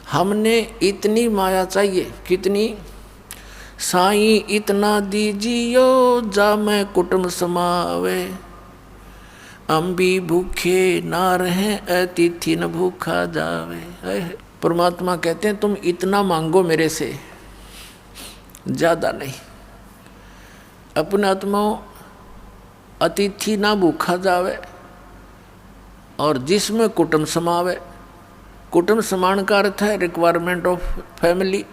हमने इतनी माया चाहिए, कितनी? साईं इतना दीजियो जा मैं कुटुंब समावे, हम भी भूखे ना रहे अतिथि न भूखा जावे। परमात्मा कहते हैं तुम इतना मांगो मेरे से, ज्यादा नहीं। अपने आत्माओं अतिथि ना भूखा जावे और जिसमें कुटुंब समावे। कुटुंब समान का अर्थ है रिक्वायरमेंट ऑफ फैमिली,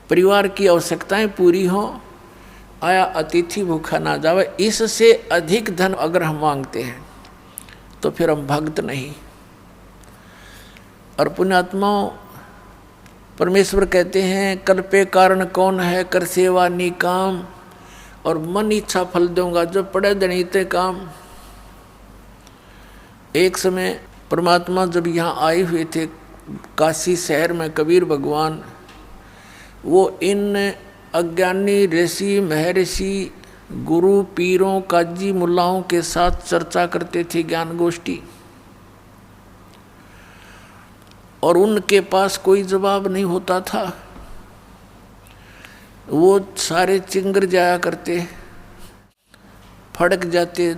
परिवार की आवश्यकताएं पूरी हों, आया अतिथि भूखा ना जावे। इससे अधिक धन अगर हम मांगते हैं तो फिर हम भक्त नहीं। और पुण्यात्माओं परमेश्वर कहते हैं कर पे कारण कौन है, कर सेवा निकाम, और मन इच्छा फल दूंगा जो पड़े दणीते काम। एक समय परमात्मा जब यहाँ आए हुए थे काशी शहर में, कबीर भगवान वो इन अज्ञानी ऋषि महर्षि गुरु पीरों काजी मुल्लाओं के साथ चर्चा करते थे, ज्ञान गोष्ठी, और उनके पास कोई जवाब नहीं होता था। वो सारे चिंगर जाया करते, फड़क जाते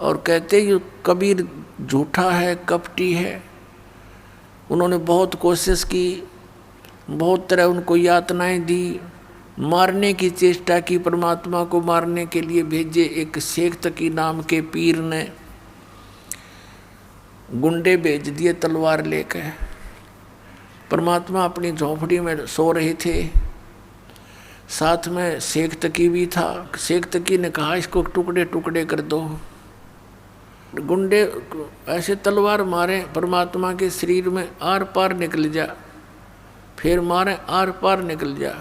और कहते ये कबीर झूठा है, कपटी है। उन्होंने बहुत कोशिश की, बहुत तरह उनको यातनाएं दी, मारने की चेष्टा की, परमात्मा को मारने के लिए भेजे। एक शेख तकी नाम के पीर ने गुंडे भेज दिए तलवार लेकर। परमात्मा अपनी झोंपड़ी में सो रहे थे, साथ में शेख तकी भी था। शेख तकी ने कहा इसको टुकड़े टुकड़े कर दो। गुंडे ऐसे तलवार मारे परमात्मा के शरीर में, आर पार निकल जा, फिर मारे आर पार निकल जा।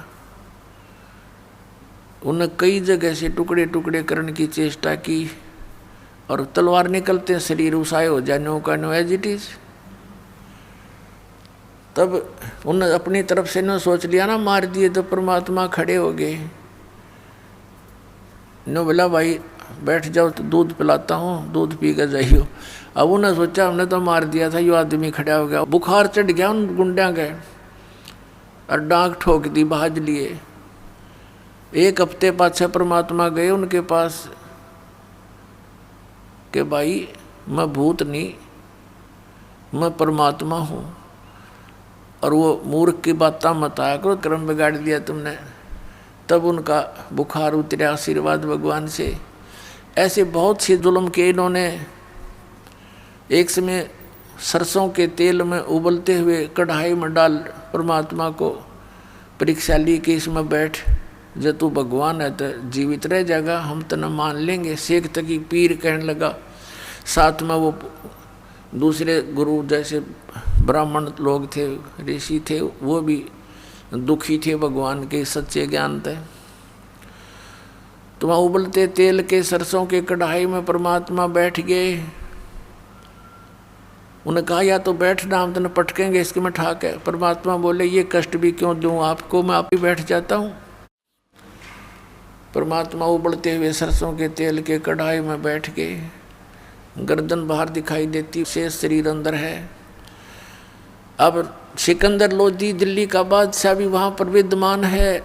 उन्हें कई जगह से टुकड़े टुकड़े करने की चेष्टा की और तलवार निकलते शरीर उसाए हो जाए, नो का नो एज इट इज। तब उन्हें अपनी तरफ से न सोच लिया ना मार दिए तो परमात्मा खड़े हो गए। नो बोला भाई बैठ जाओ तो दूध पिलाता हूँ, दूध पी कर जाइयो। अब उन्हें सोचा हमने तो मार दिया था, यो आदमी खड़ा हो गया। बुखार चढ़ गया उन गुंडा के और डांक ठोक दी, भाज लिए। एक हफ्ते पाछे परमात्मा गए उनके पास कि भाई मैं भूत नहीं, मैं परमात्मा हूँ, और वो मूर्ख की बात मत आया करो, कर्म बिगाड़ दिया तुमने। तब उनका बुखार उतरा आशीर्वाद भगवान से। ऐसे बहुत से जुल्म के इन्होंने। एक समय सरसों के तेल में उबलते हुए कढ़ाई में डाल परमात्मा को परीक्षा ली कि इसमें बैठ, जब तू भगवान है तो जीवित रह जाएगा, हम तना मान लेंगे। शेख तकी पीर कहने लगा। साथ में वो दूसरे गुरु जैसे ब्राह्मण लोग थे, ऋषि थे, वो भी दुखी थे भगवान के सच्चे ज्ञान थे। तो वहाँ उबलते तेल के सरसों के कढ़ाई में परमात्मा बैठ गए। उन्हें कहा या तो बैठना, हम तो पटकेंगे इसके में ठाक है। परमात्मा बोले ये कष्ट भी क्यों दूं आपको, मैं आप ही बैठ जाता हूँ। परमात्मा उबलते हुए सरसों के तेल के कढ़ाई में बैठ गए। गर्दन बाहर दिखाई देती, शेष शरीर अंदर है। अब सिकंदर लोधी दिल्ली का बादशाह भी वहाँ पर विद्यमान है।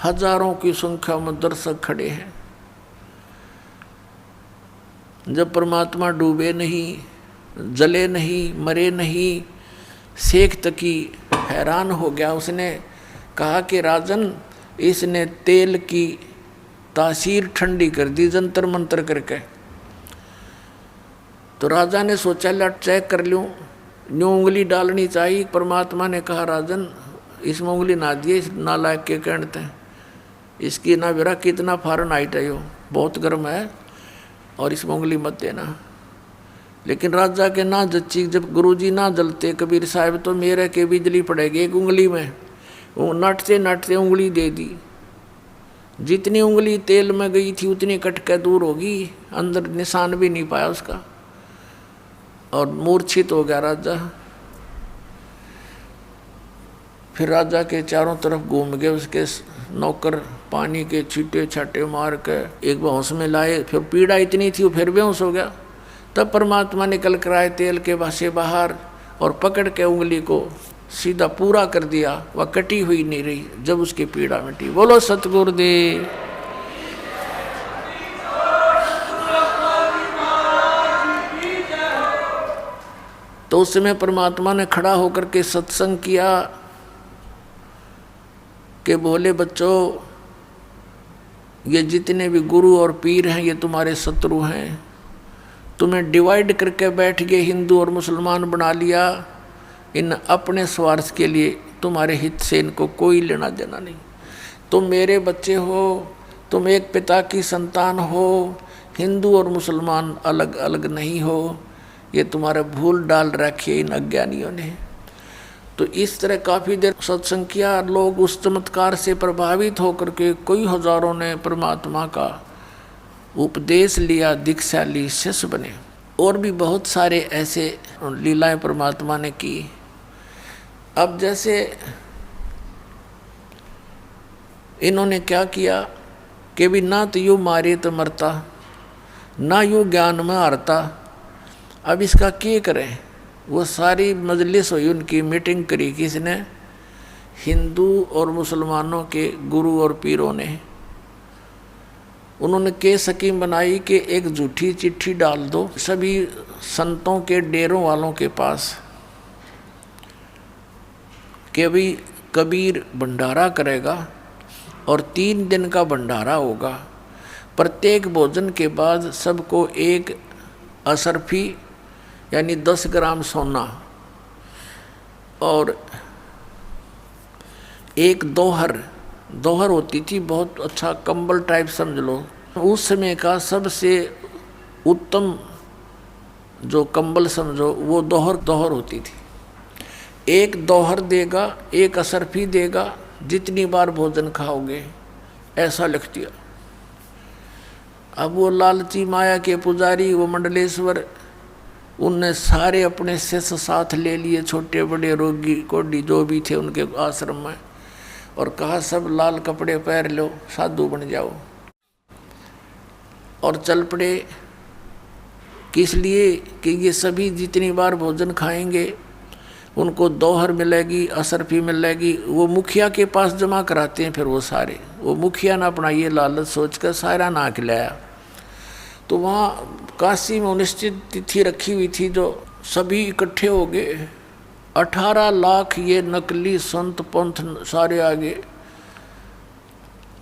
हजारों की संख्या में दर्शक खड़े हैं। जब परमात्मा डूबे नहीं, जले नहीं, मरे नहीं, शेख तकी हैरान हो गया। उसने कहा कि राजन इसने तेल की तासीर ठंडी कर दी जंतर मंतर करके। तो राजा ने सोचा लट चेक कर लूँ, न्यू उंगली डालनी चाहिए। परमात्मा ने कहा राजन इसमें उंगली ना दिए, इस नालायक के कहते हैं, इसकी ना बेरा कितना फ़ारेनहाइट है, यो बहुत गर्म है और इसमें उंगली मत देना। लेकिन राजा के ना जच्ची, जब गुरुजी ना जलते कबीर साहब तो मेरे के बिजली पड़ेगी एक उंगली में। वो नटते नटते उंगली दे दी। जितनी उंगली तेल में गई थी उतनी कट के दूर होगी, अंदर निशान भी नहीं पाया उसका, और मूर्छित हो गया राजा। फिर राजा के चारों तरफ घूम गए उसके नौकर, पानी के छींटे छाटे मार के एक बेहोश में लाए। फिर पीड़ा इतनी थी वो फिर बेहोश हो गया। तब परमात्मा निकल कर आए तेल के से बाहर और पकड़ के उंगली को सीधा पूरा कर दिया, वह कटी हुई नहीं रही। जब उसकी पीड़ा मिटी, बोलो सतगुरुदेव। तो उस समय परमात्मा ने खड़ा होकर के सत्संग किया कि बोले बच्चों, ये जितने भी गुरु और पीर हैं ये तुम्हारे शत्रु हैं। तुम्हें डिवाइड करके बैठ गए, हिंदू और मुसलमान बना लिया इन अपने स्वार्थ के लिए। तुम्हारे हित से इनको कोई लेना देना नहीं। तुम मेरे बच्चे हो, तुम एक पिता की संतान हो, हिंदू और मुसलमान अलग अलग नहीं हो। ये तुम्हारा भूल डाल रखी है इन अज्ञानियों ने। तो इस तरह काफ़ी देर सत्संग किया। लोग उस चमत्कार से प्रभावित होकर के कई हजारों ने परमात्मा का उपदेश लिया, दीक्षा ली, शिष्य बने। और भी बहुत सारे ऐसे लीलाएं परमात्मा ने की। अब जैसे इन्होंने क्या किया कि भी ना तो यूँ मारे तो मरता, ना यूँ ज्ञान में हारता। अब इसका क्या करें? वो सारी मजलिस हुई, उनकी मीटिंग करी किसने? हिंदू और मुसलमानों के गुरु और पीरों ने। उन्होंने के स्कीम बनाई कि एक झूठी चिट्ठी डाल दो सभी संतों के डेरों वालों के पास कि अभी कबीर भंडारा करेगा और 3 दिन का भंडारा होगा। प्रत्येक भोजन के बाद सबको एक असरफी यानी 10 ग्राम सोना और एक दोहर होती थी, बहुत अच्छा कंबल टाइप समझ लो। उस समय का सबसे उत्तम जो कंबल समझो वो दोहर होती थी। एक दोहर देगा, एक असरफी देगा, जितनी बार भोजन खाओगे, ऐसा लिख दिया। अब वो लालची माया के पुजारी, वो मंडलेश्वर, उनने सारे अपने शिष्य साथ ले लिए, छोटे बड़े रोगी कोडी जो भी थे उनके आश्रम में, और कहा सब लाल कपड़े पहन लो, साधु बन जाओ। और चल पड़े। किस लिए? कि ये सभी जितनी बार भोजन खाएंगे उनको दोहर मिलेगी, असरफी मिलेगी। वो मुखिया के पास जमा कराते हैं। फिर वो सारे, वो मुखिया ना अपना ये लालच सोचकर सारा ना खिलाया। तो वहाँ काशी में निश्चित तिथि रखी हुई थी, जो सभी इकट्ठे हो गए। 18 लाख ये नकली संत पंथ सारे आगे।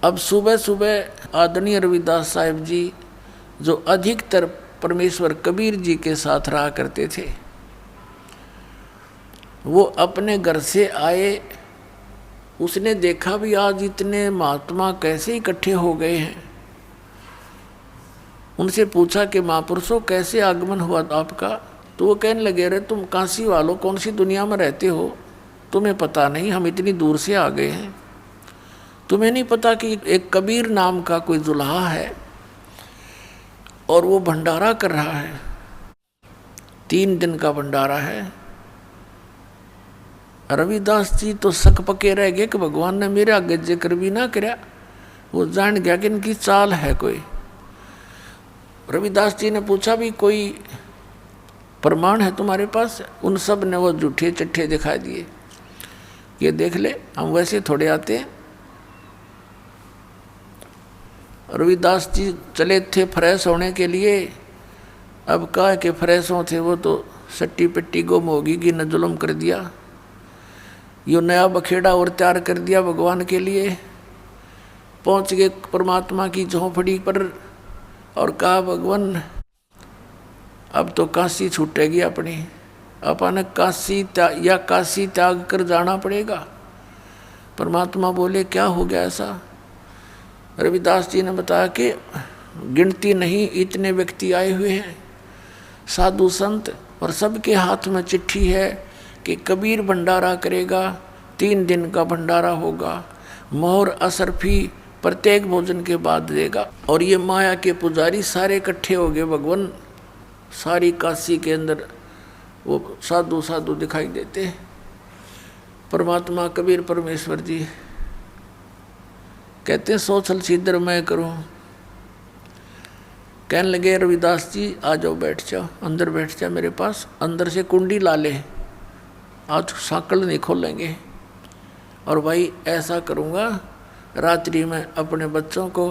अब सुबह सुबह आदरणीय रविदास साहिब जी, जो अधिकतर परमेश्वर कबीर जी के साथ रहा करते थे, वो अपने घर से आए। उसने देखा भी आज इतने महात्मा कैसे इकट्ठे हो गए हैं। उनसे पूछा कि महापुरुषों कैसे आगमन हुआ आपका? तो वो कहने लगे, अरे तुम काशी वालों कौन सी दुनिया में रहते हो, तुम्हें पता नहीं हम इतनी दूर से आ गए हैं। तुम्हें नहीं पता कि एक कबीर नाम का कोई दुल्हा है और वो भंडारा कर रहा है, 3 दिन का भंडारा है। रविदास जी तो शक पके रह गए कि भगवान ने मेरे आगे जिक्र भी ना कराया। वो जान गया कि इनकी चाल है कोई। रविदास जी ने पूछा भी कोई प्रमाण है तुम्हारे पास? उन सब ने वो झूठे चिट्ठे दिखा दिए। ये देख ले, हम वैसे थोड़े आते हैं। रविदास जी चले थे फ्रेश होने के लिए। अब कहा कि फ्रेश हो थे, वो तो सट्टी पिट्टी गुम होगी कि न जुल्म कर दिया। यो नया बखेड़ा और तैयार कर दिया भगवान के लिए। पहुंच गए परमात्मा की झोंपड़ी पर और कहा, भगवान अब तो काशी छूटेगी अपनी, अपन काशी त्याग कर जाना पड़ेगा। परमात्मा बोले, क्या हो गया ऐसा? रविदास जी ने बताया कि गिनती नहीं इतने व्यक्ति आए हुए हैं, साधु संत, और सबके हाथ में चिट्ठी है कि कबीर भंडारा करेगा, 3 दिन का भंडारा होगा, मोहर असरफी प्रत्येक भोजन के बाद देगा। और ये माया के पुजारी सारे इकट्ठे हो गए। भगवान सारी काशी के अंदर वो साधु साधु दिखाई देते हैं। परमात्मा कबीर परमेश्वर जी कहते हैं, सोचल सीधर मैं करूं। कहने लगे, रविदास जी आ जाओ, बैठ जाओ, अंदर बैठ जा मेरे पास। अंदर से कुंडी ला ले आज सांकल नहीं खोलेंगे। और भाई ऐसा करूँगा, रात्रि में अपने बच्चों को,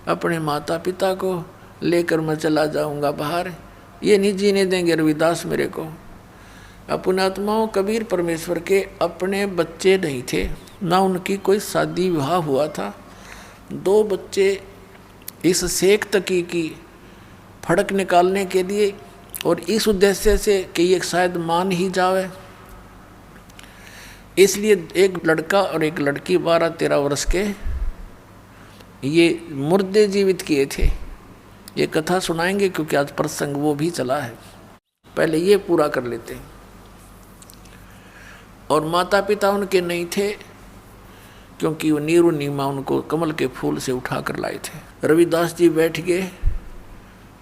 अपने माता पिता को लेकर मैं चला जाऊँगा बाहर, ये नहीं जीने देंगे रविदास मेरे को। पुण्यात्माओं, कबीर परमेश्वर के अपने बच्चे नहीं थे, ना उनकी कोई शादी विवाह हुआ था। 2 बच्चे इस शेख तकी की फड़क निकालने के लिए और इस उद्देश्य से कि ये शायद मान ही जावे, इसलिए एक लड़का और एक लड़की 12-13 वर्ष के ये मुर्दे जीवित किए थे। ये कथा सुनाएंगे क्योंकि आज प्रसंग वो भी चला है, पहले ये पूरा कर लेते हैं। और माता पिता उनके नहीं थे, क्योंकि वो नीरू नीमा उनको कमल के फूल से उठा कर लाए थे। रविदास जी बैठ गए,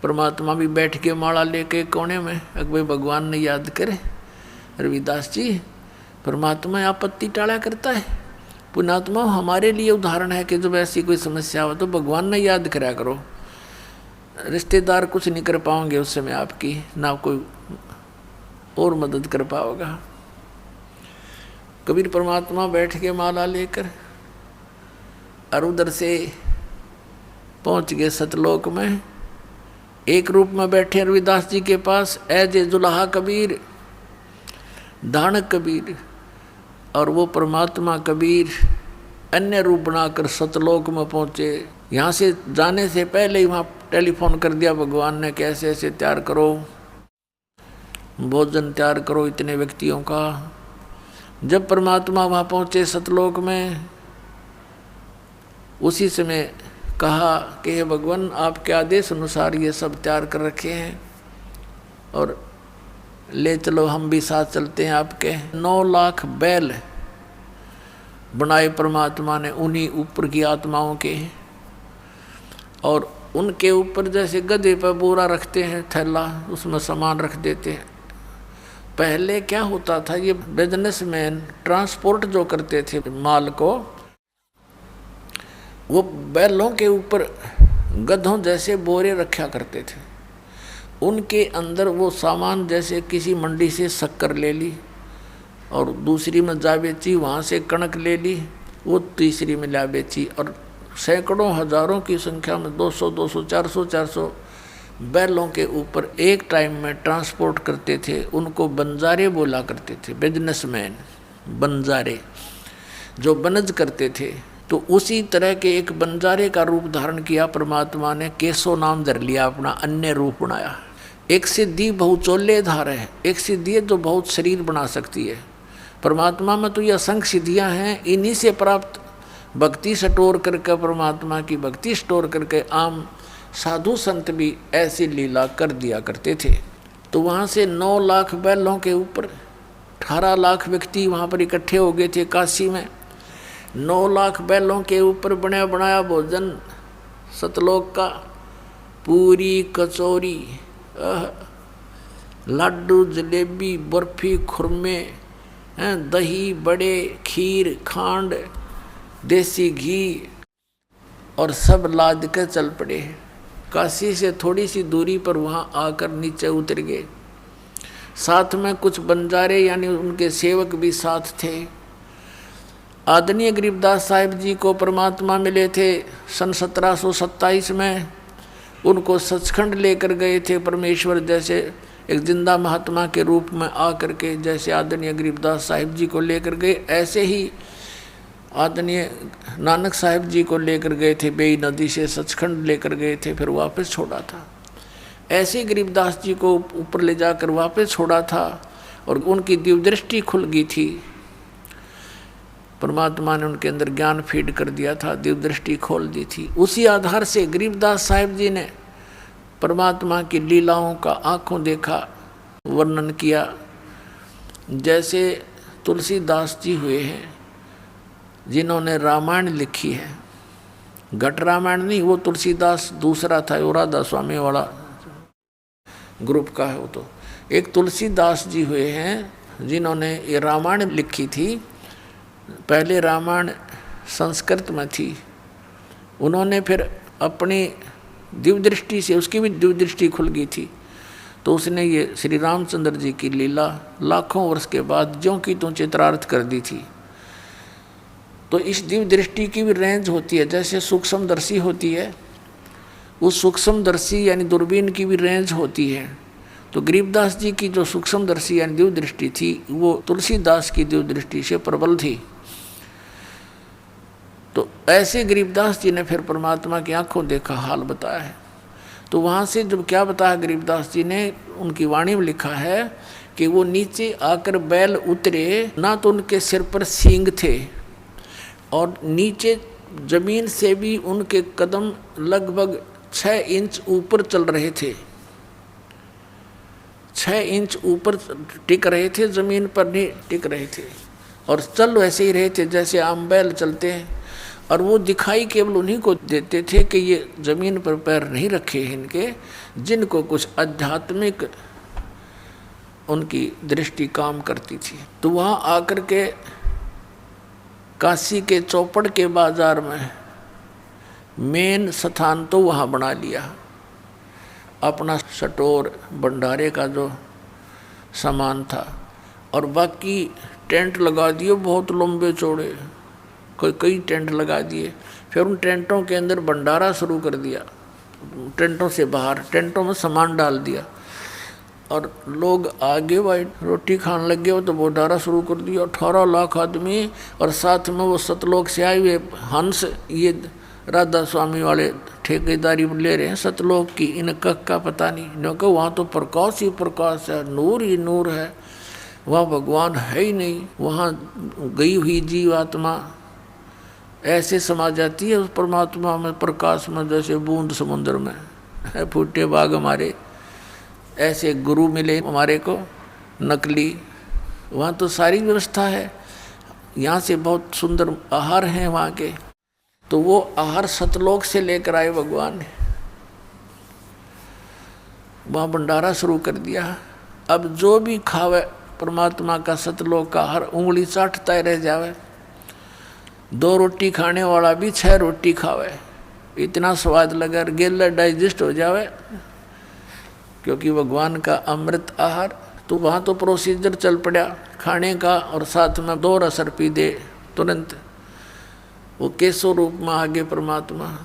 परमात्मा भी बैठ के माला लेके कोने में, अकबर भगवान ने याद करे रविदास जी, परमात्मा आपत्ति टाला करता है। पुण्यात्मा हमारे लिए उदाहरण है कि जब ऐसी कोई समस्या हो तो भगवान ने याद कराया करो। रिश्तेदार कुछ नहीं कर पाओगे उस समय आपकी, ना कोई और मदद कर पाओगा। कबीर परमात्मा बैठ के माला लेकर और उधर से पहुंच गए सतलोक में। एक रूप में बैठे रविदास जी के पास ऐजे जुलाहा कबीर, दानक कबीर, और वो परमात्मा कबीर अन्य रूप बनाकर सतलोक में पहुँचे। यहाँ से जाने से पहले ही वहाँ टेलीफोन कर दिया भगवान ने, कैसे ऐसे तैयार करो, भोजन तैयार करो इतने व्यक्तियों का। जब परमात्मा वहाँ पहुँचे सतलोक में, उसी समय कहा कि हे भगवान, आपके आदेश अनुसार ये सब तैयार कर रखे हैं और ले चलो, हम भी साथ चलते हैं आपके। 9 लाख बैल बनाए परमात्मा ने उन्हीं ऊपर की आत्माओं के, और उनके ऊपर जैसे गधे पर बोरा रखते हैं, थैला, उसमें सामान रख देते हैं। पहले क्या होता था, ये बिजनेसमैन ट्रांसपोर्ट जो करते थे माल को, वो बैलों के ऊपर गधों जैसे बोरे रखा करते थे। उनके अंदर वो सामान, जैसे किसी मंडी से शक्कर ले ली और दूसरी में जा बेची, वहाँ से कणक ले ली, वो तीसरी में ला बेची, और सैकड़ों हजारों की संख्या में 200, 400 बैलों के ऊपर एक टाइम में ट्रांसपोर्ट करते थे। उनको बंजारे बोला करते थे, बिजनेसमैन बंजारे, जो बनज करते थे। तो उसी तरह के एक बंजारे का रूप धारण किया परमात्मा ने, केशो नाम धर लिया अपना, अन्य रूप बनाया। एक सिद्धि बहुचोल्य धार है, एक सिद्धि है जो बहुत शरीर बना सकती है। परमात्मा में तो ये असंख्य सिद्धियाँ हैं, इन्हीं से प्राप्त भक्ति स्टोर करके, परमात्मा की भक्ति स्टोर करके आम साधु संत भी ऐसी लीला कर दिया करते थे। तो वहाँ से 9 लाख बैलों के ऊपर 18 लाख व्यक्ति वहाँ पर इकट्ठे हो गए थे काशी में। 9 लाख बैलों के ऊपर बना बनाया भोजन सतलोक का, पूरी, कचौरी, लड्डू, जलेबी, बर्फी, खुरमे, दही, बड़े, खीर, खांड, देसी घी, और सब लाद कर चल पड़े। काशी से थोड़ी सी दूरी पर वहाँ आकर नीचे उतर गए। साथ में कुछ बंजारे यानी उनके सेवक भी साथ थे। आदरणीय गरीबदास साहिब जी को परमात्मा मिले थे सन 1727 में। उनको सचखंड लेकर गए थे परमेश्वर, जैसे एक जिंदा महात्मा के रूप में आकर के, जैसे आदरणीय गरीबदास साहिब जी को लेकर गए, ऐसे ही आदरणीय नानक साहिब जी को लेकर गए थे। बेई नदी से सचखंड लेकर गए थे, फिर वापस छोड़ा था। ऐसे गरीबदास जी को ऊपर ले जाकर वापस छोड़ा था और उनकी दिव्य दृष्टि खुल गई थी। परमात्मा ने उनके अंदर ज्ञान फीड कर दिया था, दिव्य दृष्टि खोल दी थी। उसी आधार से गरीबदास साहिब जी ने परमात्मा की लीलाओं का आंखों देखा वर्णन किया। जैसे तुलसीदास जी हुए हैं जिन्होंने रामायण लिखी है, घट रामायण नहीं, वो तुलसीदास दूसरा था, वो राधा स्वामी वाला ग्रुप का है वो। तो एक तुलसीदास जी हुए हैं जिन्होंने ये रामायण लिखी थी। पहले रामायण संस्कृत में थी, उन्होंने फिर अपनी दिव्य दृष्टि से, उसकी भी दिव्य दृष्टि खुल गई थी, तो उसने ये श्री रामचंद्र जी की लीला लाखों वर्ष के बाद ज्यों की त्यों चित्रार्थ कर दी थी। तो इस दिव्य दृष्टि की भी रेंज होती है, जैसे सूक्ष्मदर्शी होती है, उस सूक्ष्मदर्शी यानी दूरबीन की भी रेंज होती है। तो गरीबदास जी की जो सूक्ष्मदर्शी यानी दिव्य दृष्टि थी वो तुलसीदास की दिव्य दृष्टि से प्रबल थी। तो ऐसे गरीबदास जी ने फिर परमात्मा की आंखों देखा हाल बताया है। तो वहाँ से जब क्या बताया गरीबदास जी ने, उनकी वाणी में लिखा है कि वो नीचे आकर बैल उतरे, ना तो उनके सिर पर सींग थे और नीचे जमीन से भी उनके कदम लगभग 6 इंच ऊपर चल रहे थे, 6 इंच ऊपर टिक रहे थे, जमीन पर नहीं टिक रहे थे और चल वैसे ही रहे थे जैसे आम बैल चलते हैं। और वो दिखाई केवल उन्हीं को देते थे कि ये जमीन पर पैर नहीं रखे हैं इनके, जिनको कुछ आध्यात्मिक उनकी दृष्टि काम करती थी। तो वहाँ आकर के काशी के चौपड़ के बाजार में मेन स्थान तो वहाँ बना लिया, अपना स्टोर भंडारे का जो सामान था, और बाकी टेंट लगा दिए बहुत लंबे चौड़े, कई टेंट लगा दिए। फिर उन टेंटों के अंदर भंडारा शुरू कर दिया, टेंटों से बाहर टेंटों में सामान डाल दिया और लोग आगे भाई रोटी खाने लग गए तो भंडारा शुरू कर दिया। 18 लाख आदमी और साथ में वो सतलोक से आए हुए हंस, ये राधा स्वामी वाले ठेकेदारी ले रहे हैं सतलोक की, इन कक का पता नहीं, क्योंकि वहाँ तो प्रकाश ही प्रकाश है, नूर ही नूर है, वहाँ भगवान है ही नहीं। वहाँ गई हुई जीवात्मा ऐसे समा जाती है उस परमात्मा में, प्रकाश में, जैसे बूंद समुद्र में है। फूटे बाग हमारे, ऐसे गुरु मिले हमारे को नकली, वहाँ तो सारी व्यवस्था है। यहाँ से बहुत सुंदर आहार हैं वहाँ के, तो वो आहार सतलोक से लेकर आए भगवान ने, वहाँ भंडारा शुरू कर दिया। अब जो भी खावे परमात्मा का सतलोक का आहार उंगली चाटता ही रह जावे। 2 रोटी खाने वाला भी 6 रोटी खावे, इतना स्वाद लगा, गेला डाइजेस्ट हो जावे, क्योंकि भगवान का अमृत आहार। तो वहाँ तो प्रोसीजर चल पड़ा खाने का, और साथ में 2 रसर पी दे तुरंत, वो केसो रूप में आगे परमात्मा,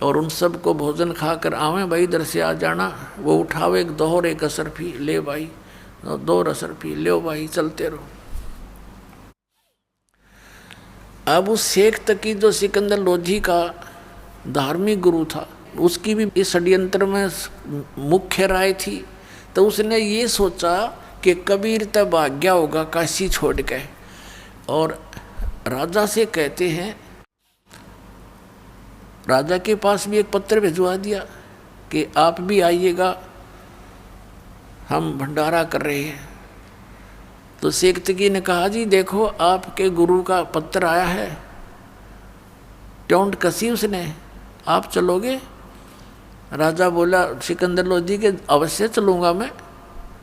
और उन सब को भोजन खाकर आवे भाई इधर से आ जाना, वो उठावे एक दोहर एक असर पी ले भाई, 2 रसर पी ले भाई, चलते रहो। अब उस शेख तकी जो सिकंदर लोधी का धार्मिक गुरु था, उसकी भी इस षड्यंत्र में मुख्य राय थी। तो उसने ये सोचा कि कबीर तब भाग्या होगा काशी छोड़ के, और राजा से कहते हैं, राजा के पास भी एक पत्र भिजवा दिया कि आप भी आइएगा, हम भंडारा कर रहे हैं। तो शेख तकी ने कहा जी देखो आपके गुरु का पत्र आया है, टोंट कसी उसने, आप चलोगे? राजा बोला सिकंदर लोधी के अवश्य चलूँगा मैं।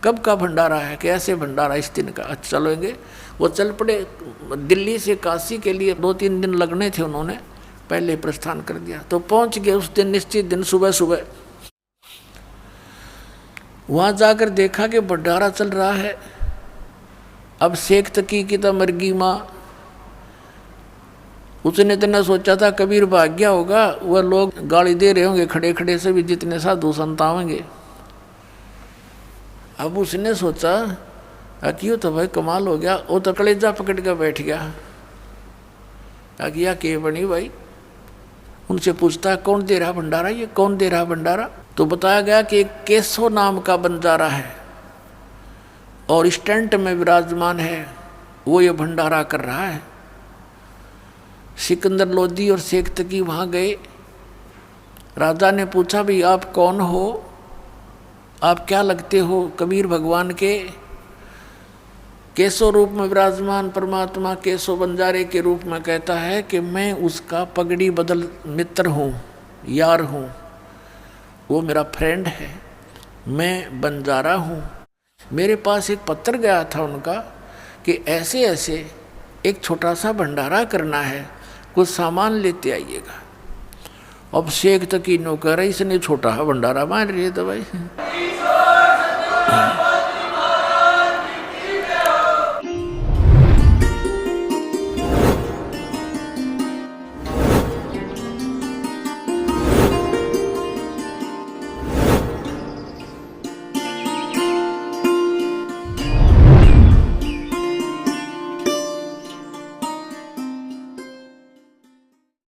कब का भंडारा है? कैसे भंडारा? इस दिन का। अच्छा चलेंगे। वो चल पड़े। दिल्ली से काशी के लिए 2-3 दिन लगने थे, उन्होंने पहले प्रस्थान कर दिया। तो पहुंच गए उस दिन, निश्चित दिन सुबह सुबह। वहाँ जाकर देखा कि भंडारा चल रहा है। अब शेख तकी की तो मरगी माँ, उसने इतना सोचा था कबीर भाग गया होगा, वह लोग गाली दे रहे होंगे खड़े खड़े से भी, जितने साधु संत आवेंगे। अब उसने सोचा क्यों तो भाई कमाल हो गया, वो तो कलेजा पकड़ कर बैठ गया। किया के बनी भाई, उनसे पूछता है कौन दे रहा भंडारा, ये कौन दे रहा भंडारा? तो बताया गया कि एक केशव नाम का बंजारा है और स्टैंड में विराजमान है, वो ये भंडारा कर रहा है। सिकंदर लोधी और शेख तकी वहाँ गए। राजा ने पूछा भाई आप कौन हो, आप क्या लगते हो कबीर भगवान के? केशव रूप में विराजमान परमात्मा केशव बंजारे के रूप में कहता है कि मैं उसका पगड़ी बदल मित्र हूँ, यार हूँ, वो मेरा फ्रेंड है, मैं बंजारा हूँ। मेरे पास एक पत्र गया था उनका कि ऐसे ऐसे एक छोटा सा भंडारा करना है, कुछ सामान लेते आइएगा। अब शेख तकी नो कह रहा इसने छोटा भंडारा मान रही है तो भाई हाँ।